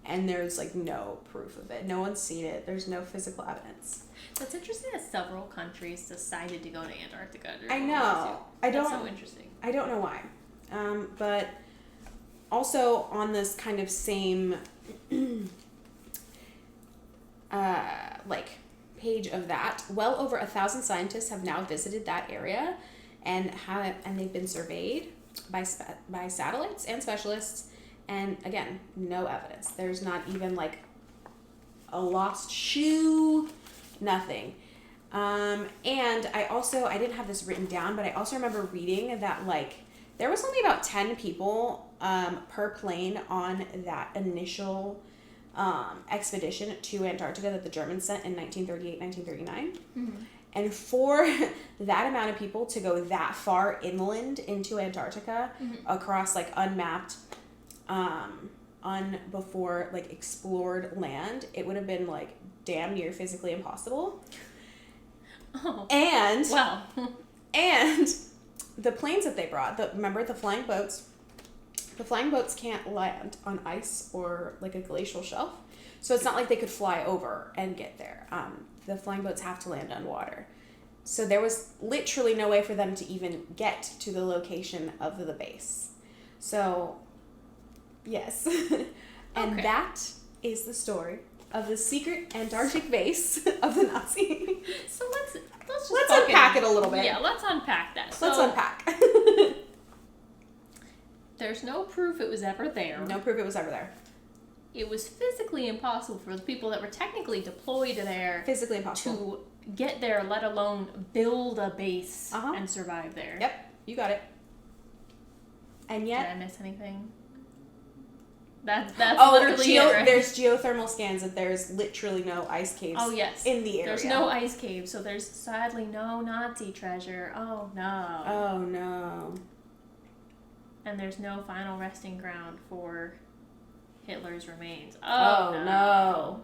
[SPEAKER 1] and there's like no proof of it. No one's seen it. There's no physical evidence.
[SPEAKER 3] That's interesting that several countries decided to go to Antarctica.
[SPEAKER 1] I know.
[SPEAKER 3] That's so interesting.
[SPEAKER 1] I don't know why. But also on this kind of same like page of that, well over 1,000 scientists have now visited that area and they've been surveyed by satellites and specialists, and again, no evidence. There's not even like a lost shoe, nothing. And I didn't have this written down, but I also remember reading that like there was only about 10 people per plane on that initial expedition to Antarctica that the Germans sent in 1938, 1939. And for that amount of people to go that far inland into Antarctica across like unmapped, before like explored land, it would have been like damn near physically impossible.
[SPEAKER 3] Oh.
[SPEAKER 1] And
[SPEAKER 3] Wow.
[SPEAKER 1] and the planes that they brought, remember the flying boats? The flying boats can't land on ice or like a glacial shelf. So it's not like they could fly over and get there. The flying boats have to land on water. So there was literally no way for them to even get to the location of the base. So, yes. And
[SPEAKER 3] Okay.
[SPEAKER 1] that is the story of the secret Antarctic base of the Nazi.
[SPEAKER 3] So let's just
[SPEAKER 1] Let's
[SPEAKER 3] fucking-
[SPEAKER 1] unpack it a little bit.
[SPEAKER 3] Yeah, let's unpack that.
[SPEAKER 1] Let's
[SPEAKER 3] So,
[SPEAKER 1] unpack.
[SPEAKER 3] There's no proof it was ever there.
[SPEAKER 1] No proof it was ever there.
[SPEAKER 3] It was physically impossible for the people that were technically deployed there
[SPEAKER 1] Physically impossible.
[SPEAKER 3] to get there, let alone build a base
[SPEAKER 1] Uh-huh.
[SPEAKER 3] and survive there.
[SPEAKER 1] Yep, you got it. And
[SPEAKER 3] Did
[SPEAKER 1] yet,
[SPEAKER 3] I miss anything? That's
[SPEAKER 1] Oh,
[SPEAKER 3] literally it, right?
[SPEAKER 1] there's geothermal scans that there's literally no ice caves.
[SPEAKER 3] Oh, yes.
[SPEAKER 1] In the area.
[SPEAKER 3] There's no ice caves, so there's sadly no Nazi treasure. Oh, no.
[SPEAKER 1] Oh, no.
[SPEAKER 3] And there's no final resting ground for Hitler's remains.
[SPEAKER 1] Oh,
[SPEAKER 3] Oh,
[SPEAKER 1] no.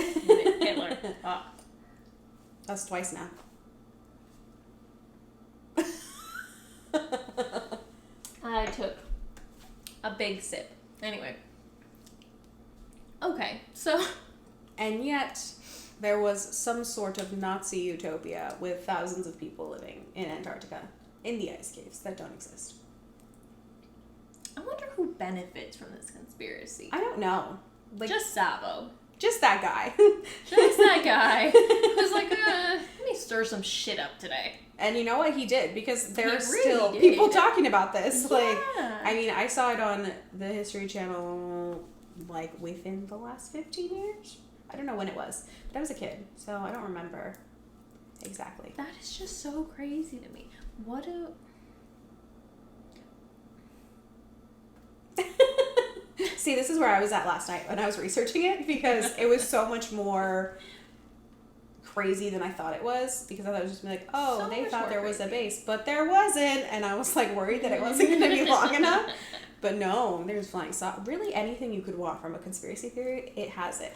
[SPEAKER 3] Hitler. Oh.
[SPEAKER 1] That's twice now.
[SPEAKER 3] I took a big sip. Anyway. Okay, so...
[SPEAKER 1] And yet, there was some sort of Nazi utopia with thousands of people living in Antarctica, in the ice caves that don't exist.
[SPEAKER 3] I wonder who benefits from this conspiracy.
[SPEAKER 1] I don't know. Like,
[SPEAKER 3] Just Sabo.
[SPEAKER 1] just that guy.
[SPEAKER 3] Just that guy who's like, let me stir some shit up today.
[SPEAKER 1] And you know what? He did, because there
[SPEAKER 3] He
[SPEAKER 1] are
[SPEAKER 3] really
[SPEAKER 1] still
[SPEAKER 3] did.
[SPEAKER 1] people talking about this.
[SPEAKER 3] Yeah.
[SPEAKER 1] Like, I mean, I saw it on the History Channel, like, within the last 15 years. I don't know when it was, but I was a kid, so I don't remember exactly.
[SPEAKER 3] That is just so crazy to me. What a...
[SPEAKER 1] See, this is where I was at last night when I was researching it, because it was so much more crazy than I thought it was, because I thought it was just like, oh,
[SPEAKER 3] So
[SPEAKER 1] they
[SPEAKER 3] much
[SPEAKER 1] thought
[SPEAKER 3] more
[SPEAKER 1] there was a
[SPEAKER 3] crazy.
[SPEAKER 1] base, but there wasn't, and I was like worried that it wasn't going to be long enough. But no, there's flying saucers. Really, anything you could want from a conspiracy theory, it has it.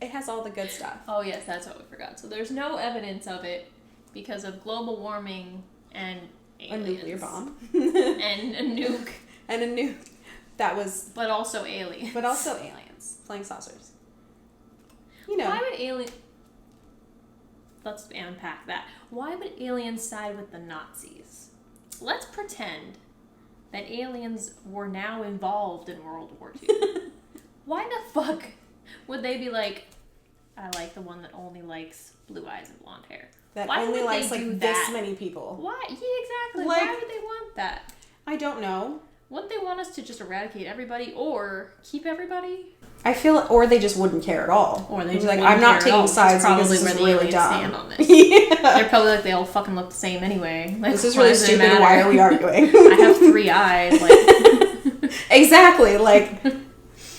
[SPEAKER 1] It has all the good stuff.
[SPEAKER 3] Oh, yes, that's what we forgot. So there's no evidence of it because of global warming and aliens.
[SPEAKER 1] A nuclear bomb.
[SPEAKER 3] And a nuke.
[SPEAKER 1] And a nuke. That was...
[SPEAKER 3] But also aliens.
[SPEAKER 1] But also aliens. Flying saucers. You know.
[SPEAKER 3] Why would aliens... Let's unpack that. Why would aliens side with the Nazis? Let's pretend that aliens were now involved in World War II. Why the fuck would they be like, I like the one that only likes blue eyes and blonde hair?
[SPEAKER 1] That
[SPEAKER 3] Why
[SPEAKER 1] only
[SPEAKER 3] would
[SPEAKER 1] likes
[SPEAKER 3] they
[SPEAKER 1] like
[SPEAKER 3] do
[SPEAKER 1] this
[SPEAKER 3] that?
[SPEAKER 1] many people.
[SPEAKER 3] Why? Yeah, exactly.
[SPEAKER 1] Like-
[SPEAKER 3] Why would they want that?
[SPEAKER 1] I don't know.
[SPEAKER 3] Wouldn't they want us to just eradicate everybody or keep everybody?
[SPEAKER 1] I feel, or they just wouldn't care at all.
[SPEAKER 3] Or they
[SPEAKER 1] It's
[SPEAKER 3] just
[SPEAKER 1] like,
[SPEAKER 3] wouldn't
[SPEAKER 1] I'm not
[SPEAKER 3] care at all,
[SPEAKER 1] taking
[SPEAKER 3] which is
[SPEAKER 1] sides because
[SPEAKER 3] probably
[SPEAKER 1] this
[SPEAKER 3] where
[SPEAKER 1] is
[SPEAKER 3] the
[SPEAKER 1] really
[SPEAKER 3] aliens
[SPEAKER 1] dumb.
[SPEAKER 3] stand on this.
[SPEAKER 1] Yeah.
[SPEAKER 3] They're probably like, they all fucking look the same anyway. Like,
[SPEAKER 1] This is
[SPEAKER 3] why
[SPEAKER 1] really
[SPEAKER 3] does it
[SPEAKER 1] stupid.
[SPEAKER 3] matter?
[SPEAKER 1] Why are we arguing?
[SPEAKER 3] I have 3 eyes. Like,
[SPEAKER 1] Exactly. Like,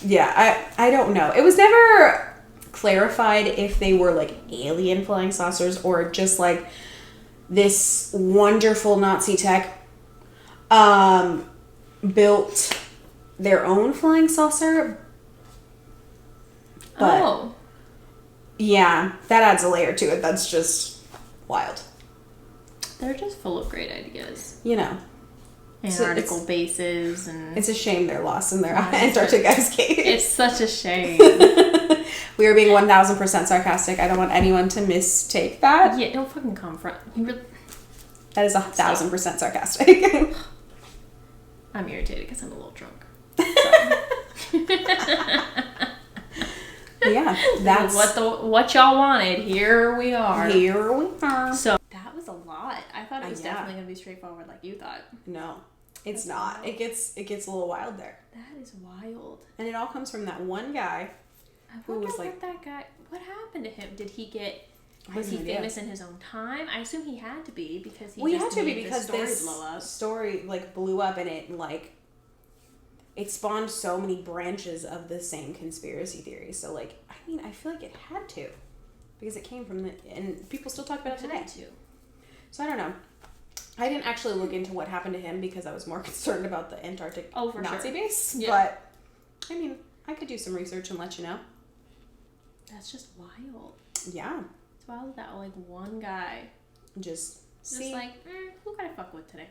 [SPEAKER 1] yeah, I don't know. It was never clarified if they were like alien flying saucers or just like this wonderful Nazi tech built their own flying saucer. But
[SPEAKER 3] oh.
[SPEAKER 1] yeah, that adds a layer to it. That's just wild.
[SPEAKER 3] They're just full of great ideas.
[SPEAKER 1] You know,
[SPEAKER 3] Antarctical bases and...
[SPEAKER 1] it's a shame they're lost in their
[SPEAKER 3] Yeah,
[SPEAKER 1] Antarctic ice cave.
[SPEAKER 3] It's such a shame.
[SPEAKER 1] We are being 1000% sarcastic. I don't want anyone to mistake that.
[SPEAKER 3] Yeah, don't fucking come from... You really...
[SPEAKER 1] That is 1000% sarcastic.
[SPEAKER 3] I'm irritated because I'm a little drunk.
[SPEAKER 1] Yeah, that's
[SPEAKER 3] what y'all wanted. Here we are.
[SPEAKER 1] Here we are.
[SPEAKER 3] So that was a lot. I thought it was
[SPEAKER 1] Yeah.
[SPEAKER 3] definitely gonna be straightforward, like you thought.
[SPEAKER 1] No, it's
[SPEAKER 3] That's
[SPEAKER 1] not.
[SPEAKER 3] wild.
[SPEAKER 1] It gets a little wild there,
[SPEAKER 3] That is wild.
[SPEAKER 1] and it all comes from that one guy.
[SPEAKER 3] I
[SPEAKER 1] Who
[SPEAKER 3] wonder
[SPEAKER 1] was
[SPEAKER 3] what
[SPEAKER 1] like-
[SPEAKER 3] that guy. What happened to him? Did he get?
[SPEAKER 1] I
[SPEAKER 3] Was
[SPEAKER 1] have
[SPEAKER 3] he
[SPEAKER 1] no idea.
[SPEAKER 3] famous in his own time? I assume he had to be because he
[SPEAKER 1] Well, you
[SPEAKER 3] just
[SPEAKER 1] had to be
[SPEAKER 3] made
[SPEAKER 1] because
[SPEAKER 3] story
[SPEAKER 1] this
[SPEAKER 3] blow up.
[SPEAKER 1] story like blew up, and it spawned so many branches of the same conspiracy theory. So like, I mean, I feel like it had to, because it came from and people still talk about it today.
[SPEAKER 3] Had to.
[SPEAKER 1] So I don't know. I didn't actually look into what happened to him because I was more concerned about the Antarctic
[SPEAKER 3] Oh, for
[SPEAKER 1] Nazi
[SPEAKER 3] sure.
[SPEAKER 1] base.
[SPEAKER 3] Yeah.
[SPEAKER 1] But I mean, I could do some research and let you know.
[SPEAKER 3] That's just wild.
[SPEAKER 1] Yeah,
[SPEAKER 3] It's wild that like one guy
[SPEAKER 1] just
[SPEAKER 3] just
[SPEAKER 1] see
[SPEAKER 3] like, who can I fuck with today?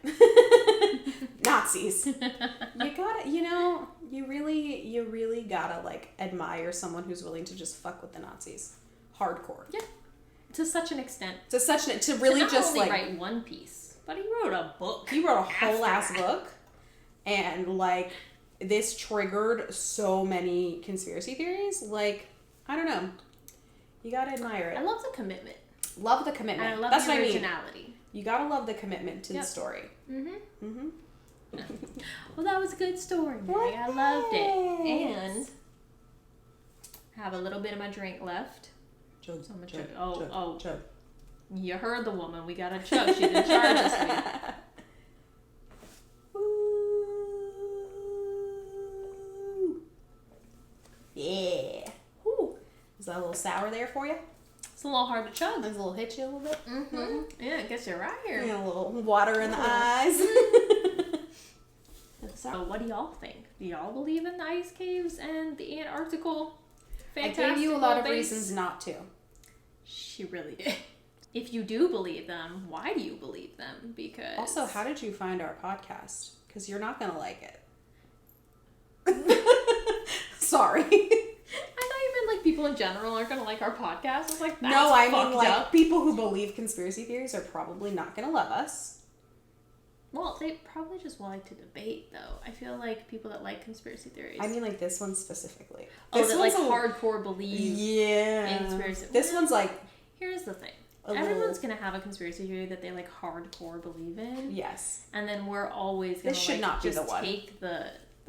[SPEAKER 1] Nazis. You gotta, you really gotta like admire someone who's willing to just fuck with the Nazis, hardcore.
[SPEAKER 3] Yeah. To such an extent.
[SPEAKER 1] To really
[SPEAKER 3] to not
[SPEAKER 1] just
[SPEAKER 3] only
[SPEAKER 1] like
[SPEAKER 3] write one piece, but he wrote a book.
[SPEAKER 1] he wrote a whole
[SPEAKER 3] after
[SPEAKER 1] ass
[SPEAKER 3] that.
[SPEAKER 1] book, and like this triggered so many conspiracy theories. Like, I don't know, you gotta admire
[SPEAKER 3] I
[SPEAKER 1] it.
[SPEAKER 3] love the commitment.
[SPEAKER 1] Love the commitment.
[SPEAKER 3] And I love
[SPEAKER 1] That's
[SPEAKER 3] the
[SPEAKER 1] what I mean.
[SPEAKER 3] originality.
[SPEAKER 1] You gotta love the commitment to
[SPEAKER 3] Yep.
[SPEAKER 1] the story.
[SPEAKER 3] Mm-hmm. Well, that was a good story, Meg. I loved it. And I have a little bit of my drink left.
[SPEAKER 1] Chug,
[SPEAKER 3] So I'm gonna
[SPEAKER 1] chug,
[SPEAKER 3] chug.
[SPEAKER 1] chug,
[SPEAKER 3] Oh.
[SPEAKER 1] chug.
[SPEAKER 3] You heard the woman. We got a chug. She's in charge this week.
[SPEAKER 1] little sour there for you.
[SPEAKER 3] It's a little hard to chug.
[SPEAKER 1] There's a little hit you a little bit.
[SPEAKER 3] Mm-hmm. Yeah, it gets you right here.
[SPEAKER 1] Yeah, a little water in the eyes.
[SPEAKER 3] So what do y'all think? Do y'all believe in the ice caves and the Antarctical
[SPEAKER 1] I gave you a lot of
[SPEAKER 3] base?
[SPEAKER 1] reasons not to.
[SPEAKER 3] She really did. If you do believe them, why do you believe them? Because
[SPEAKER 1] Also, how did you find our podcast? Because you're not going to like it. Sorry.
[SPEAKER 3] I thought you meant like people in general aren't gonna like our podcast. I was like, that's
[SPEAKER 1] No, I mean
[SPEAKER 3] fucked
[SPEAKER 1] like
[SPEAKER 3] up.
[SPEAKER 1] people who believe conspiracy theories are probably not going to love us.
[SPEAKER 3] Well, they probably just like to debate, though. I feel like people that like conspiracy theories.
[SPEAKER 1] I mean like this one specifically.
[SPEAKER 3] oh,
[SPEAKER 1] This
[SPEAKER 3] that like
[SPEAKER 1] one's
[SPEAKER 3] hardcore believe
[SPEAKER 1] Yeah.
[SPEAKER 3] in conspiracy.
[SPEAKER 1] This one's like
[SPEAKER 3] Here's the thing.
[SPEAKER 1] a
[SPEAKER 3] Everyone's
[SPEAKER 1] little...
[SPEAKER 3] gonna have a conspiracy theory that they like hardcore believe in,
[SPEAKER 1] Yes.
[SPEAKER 3] and then we're always gonna
[SPEAKER 1] This should
[SPEAKER 3] like
[SPEAKER 1] not be
[SPEAKER 3] just
[SPEAKER 1] the one.
[SPEAKER 3] take the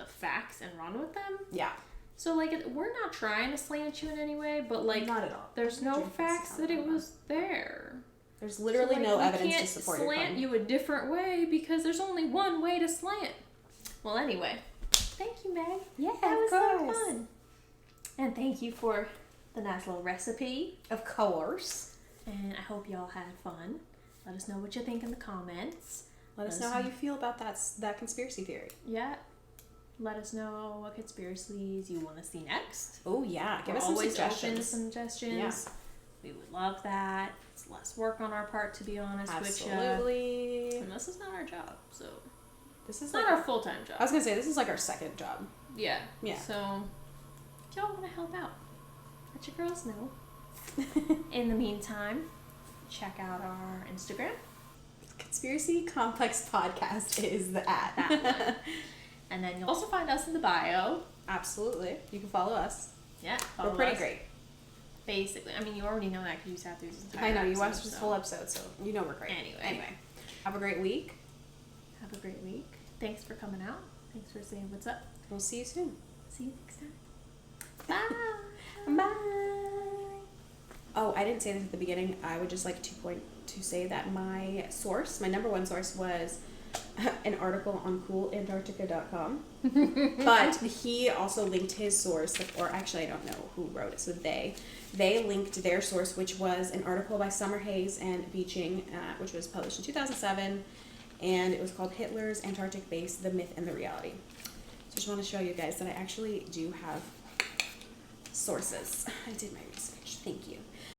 [SPEAKER 3] facts and run with them.
[SPEAKER 1] Yeah.
[SPEAKER 3] So like we're not trying to slant you in any way, but like
[SPEAKER 1] Not at all.
[SPEAKER 3] there's no
[SPEAKER 1] Drink this
[SPEAKER 3] facts
[SPEAKER 1] out
[SPEAKER 3] that
[SPEAKER 1] of
[SPEAKER 3] it
[SPEAKER 1] my
[SPEAKER 3] was there.
[SPEAKER 1] There's literally
[SPEAKER 3] So, like,
[SPEAKER 1] no
[SPEAKER 3] we
[SPEAKER 1] evidence to
[SPEAKER 3] can't
[SPEAKER 1] support your
[SPEAKER 3] slant
[SPEAKER 1] claim.
[SPEAKER 3] you a different way because there's only one way to slant. Well, anyway, thank you, Meg.
[SPEAKER 1] Yeah,
[SPEAKER 3] That was
[SPEAKER 1] of
[SPEAKER 3] so
[SPEAKER 1] course.
[SPEAKER 3] fun. And thank you for the nice little recipe.
[SPEAKER 1] Of course.
[SPEAKER 3] And I hope y'all had fun. Let us know what you think in the comments.
[SPEAKER 1] Let us know how you feel about that conspiracy theory.
[SPEAKER 3] Yeah. Let us know what conspiracies you want to see next.
[SPEAKER 1] Oh yeah, give
[SPEAKER 3] We're
[SPEAKER 1] us some
[SPEAKER 3] always open to
[SPEAKER 1] suggestions.
[SPEAKER 3] suggestions.
[SPEAKER 1] Yeah.
[SPEAKER 3] We would love that. It's less work on our part, to be honest with you.
[SPEAKER 1] Absolutely.
[SPEAKER 3] And this is not our job, so
[SPEAKER 1] This is
[SPEAKER 3] it's
[SPEAKER 1] like
[SPEAKER 3] not our full-time job.
[SPEAKER 1] I was gonna say this is like our second job.
[SPEAKER 3] Yeah.
[SPEAKER 1] Yeah.
[SPEAKER 3] So, if y'all want to help out, let your girls know. In the meantime, check out our Instagram.
[SPEAKER 1] Conspiracy Complex Podcast is the at.
[SPEAKER 3] That one. And then you'll also find us in the bio.
[SPEAKER 1] Absolutely. You can follow us.
[SPEAKER 3] Yeah.
[SPEAKER 1] We're
[SPEAKER 3] follow
[SPEAKER 1] pretty
[SPEAKER 3] us.
[SPEAKER 1] great.
[SPEAKER 3] Basically. I mean, you already know that because you sat through this entire
[SPEAKER 1] I know, you
[SPEAKER 3] episode,
[SPEAKER 1] watched this
[SPEAKER 3] so.
[SPEAKER 1] whole episode, so you know we're great.
[SPEAKER 3] Anyway.
[SPEAKER 1] Have a great week.
[SPEAKER 3] Have a great week. Thanks for coming out. Thanks for saying what's up.
[SPEAKER 1] We'll see you soon.
[SPEAKER 3] See you next time. Bye.
[SPEAKER 1] Bye. Oh, I didn't say this at the beginning. I would just like to say that my number one source was an article on coolantarctica.com. But he also linked his source, or actually I don't know who wrote it, so they linked their source, which was an article by Summer Hayes and Beeching, which was published in 2007, and it was called Hitler's Antarctic Base, The Myth and the Reality. So just want to show you guys that I actually do have sources. I did my research. Thank you.